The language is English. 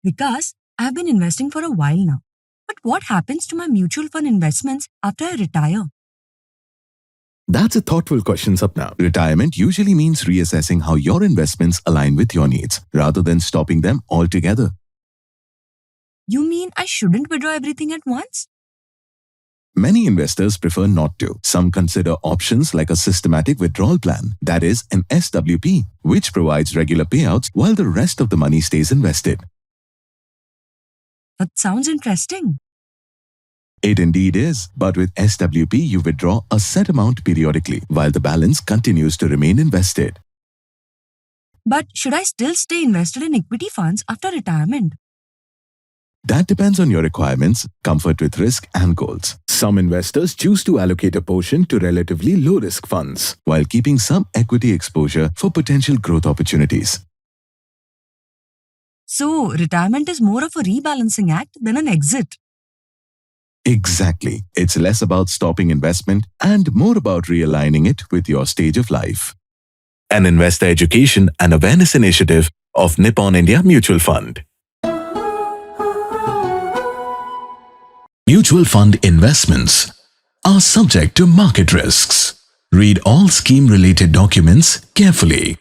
Vikas, I've been investing for a while now. But what happens to my mutual fund investments after I retire? That's a thoughtful question, Sapna. Retirement usually means reassessing how your investments align with your needs, rather than stopping them altogether. You mean I shouldn't withdraw everything at once? Many investors prefer not to. Some consider options like a systematic withdrawal plan, that is, an SWP, which provides regular payouts while the rest of the money stays invested. That sounds interesting. It indeed is, but with SWP you withdraw a set amount periodically, while the balance continues to remain invested. But should I still stay invested in equity funds after retirement? That depends on your requirements, comfort with risk, and goals. Some investors choose to allocate a portion to relatively low-risk funds, while keeping some equity exposure for potential growth opportunities. So, retirement is more of a rebalancing act than an exit. Exactly. It's less about stopping investment and more about realigning it with your stage of life. An investor education and awareness initiative of Nippon India Mutual Fund. Mutual fund investments are subject to market risks. Read all scheme-related documents carefully.